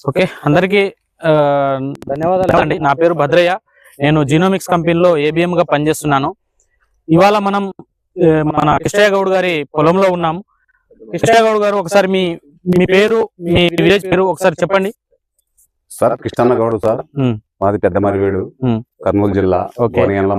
Okay, అందరికీ ధన్యవాదాలు అండి. నా పేరు భద్రయ్య. నేను జీనోమిక్స్ కంపెనీలో ఏబిఎం గా పనిచేస్తున్నాను. ఇవాళ మనం మన కృష్ణయ్య గౌడ్ గారి పొలంలో ఉన్నాము. కృష్ణయ్య గౌడ్ గారు, ఒకసారి మీ పేరు, మీ విలేజ్ పేరు ఒకసారి చెప్పండి. సార్ కృష్ణన్న గౌడ్ సార్, మాది పెద్ద మరివేడు, కర్నూలు జిల్లా,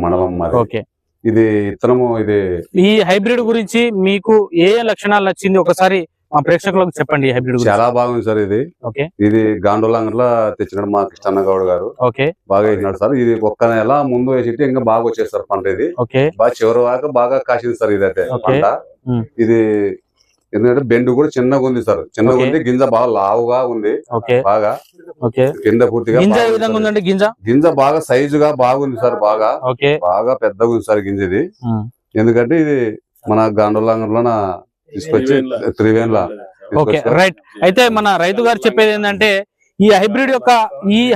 మండలం మాది. ఓకే, ఇది ఇత్తనము, ఇది ఈ హైబ్రిడ్ గురించి మీకు ఏ లక్షణాలు నచ్చింది ఒకసారి మా ప్రేక్షకులకు చెప్పండి. ఈ హైబ్రిడ్ చాలా బాగుంది సార్. ఇది ఓకే, ఇది గాండోలంగర్లో తెచ్చినాడు మా కృష్ణన్న గౌడ్ గారు. ఓకే, బాగా వేసినాడు సార్. ఇది ఒక్క నెల ముందు వేసి ఇంకా బాగా వచ్చేది సార్ పంట. ఇది ఓకే, బాగా చివరి దాకా బాగా కాసింది సార్. ఇదైతే పంట ఇది ఎందుకంటే బెండు కూడా చిన్నగా ఉంది సార్. చిన్నగా ఉంది, గింజ బాగా లావుగా ఉంది. బాగా కింద పూర్తిగా గింజ బాగా సైజుగా బాగుంది సార్. బాగా బాగా పెద్దగా ఉంది సార్ గింజ ఇది. ఎందుకంటే ఇది మన గాండోలంగర్లో తీసుకొచ్చి త్రివేన్ల. Okay, right. అయితే మన రైతు గారు చెప్పేది ఏంటంటే ఈ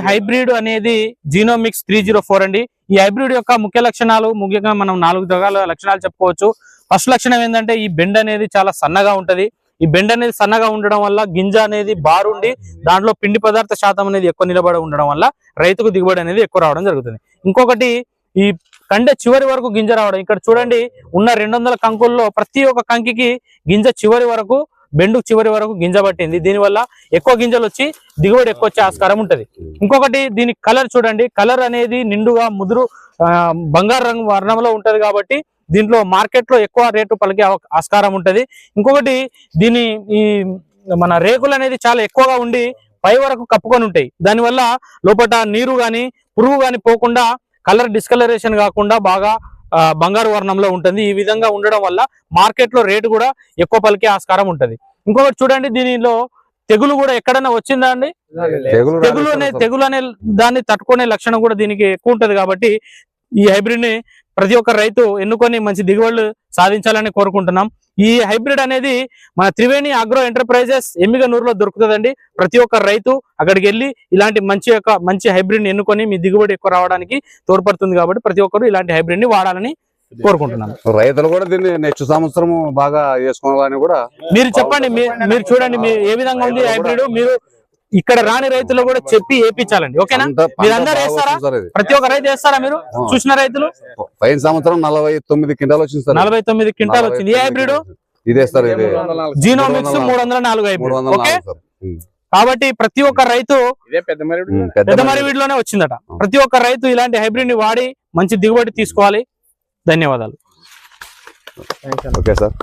హైబ్రిడ్ అనేది జీనోమిక్స్ 304 అండి. ఈ హైబ్రిడ్ యొక్క ముఖ్య లక్షణాలు ముఖ్యంగా మనం 4 రకాల లక్షణాలు చెప్పుకోవచ్చు. ఫస్ట్ లక్షణం ఏంటంటే ఈ బెండ్ అనేది చాలా సన్నగా ఉంటది. ఈ బెండ్ అనేది సన్నగా ఉండడం వల్ల గింజ అనేది బారుండి దాంట్లో పిండి పదార్థ శాతం అనేది ఎక్కువ నిలబడి ఉండడం వల్ల రైతుకు దిగుబడి అనేది ఎక్కువ రావడం జరుగుతుంది. ఇంకొకటి, ఈ కండె చివరి వరకు గింజ రావడం. ఇక్కడ చూడండి, ఉన్న 200 కంకుల్లో ప్రతి ఒక్క కంకికి గింజ చివరి వరకు, బెండు చివరి వరకు గింజ పట్టింది. దీనివల్ల ఎక్కువ గింజలు వచ్చి దిగుబడి ఎక్కువ వచ్చే ఆస్కారం ఉంటది. ఇంకొకటి, దీని కలర్ చూడండి. కలర్ అనేది నిండుగా ముదురు బంగారు రంగు వర్ణంలో ఉంటది కాబట్టి దీంట్లో మార్కెట్ లో ఎక్కువ రేటు పలికే ఆస్కారం ఉంటది. ఇంకొకటి, ఈ మన రేకులు అనేది చాలా ఎక్కువగా ఉండి పై వరకు కప్పుకొని ఉంటాయి. దానివల్ల లోపల నీరు గాని పురుగు గాని పోకుండా కలర్ డిస్కలరేషన్ కాకుండా బాగా బంగారు వర్ణంలో ఉంటుంది. ఈ విధంగా ఉండడం వల్ల మార్కెట్ లో రేటు కూడా ఎక్కువ పలికే ఆస్కారం ఉంటది. ఇంకొకటి చూడండి, దీనిలో తెగులు కూడా ఎక్కడైనా వచ్చిందా అండి? తెగులు అనే దాన్ని తట్టుకునే లక్షణం కూడా దీనికి ఎక్కువ ఉంటది. కాబట్టి ఈ హైబ్రిడ్ ని ప్రతి ఒక్క రైతు ఎన్నుకొని మంచి దిగుబడులు సాధించాలని కోరుకుంటున్నాం. ఈ హైబ్రిడ్ అనేది మన త్రివేణి అగ్రో ఎంటర్ప్రైజెస్ ఎమ్మిగనూరులో దొరుకుతుందండి. ప్రతి ఒక్క రైతు అక్కడికి వెళ్ళి ఇలాంటి మంచి హైబ్రిడ్ ని ఎన్నుకొని మీ దిగుబడి ఎక్కువ రావడానికి తోడ్పడుతుంది. కాబట్టి ప్రతి ఒక్కరు ఇలాంటి హైబ్రిడ్ ని వాడాలని కోరుకుంటున్నాను. రైతులు కూడా దీన్ని నెక్స్ట్ సంవత్సరం బాగా వేసుకోవాలని కూడా మీరు చెప్పండి. మీరు చూడండి, ఏ విధంగా ఉంది హైబ్రిడ్. మీరు ఇక్కడ రాని రైతులు కూడా చెప్పి వేయించాలండి. ఓకేనా? మీరు అందరూ వేస్తారా? ప్రతి ఒక్క రైతు వేస్తారా? మీరు చూసిన రైతులు పైన సంవత్సరం 49 క్వింటాలు వచ్చింది సార్. 49 క్వింటాల్ వచ్చింది. ఏ హైబ్రిడ్? ఇదే సార్, జీనోమిక్స్ 304 హైబ్రిడ్. ఓకే, కాబట్టి ప్రతి ఒక్క రైతు పెద్ద మరివీడిలోనే వచ్చిందట. ప్రతి ఒక్క రైతు ఇలాంటి హైబ్రిడ్ ని వాడి మంచి దిగుబడి తీసుకోవాలి. ధన్యవాదాలు. Okay sir.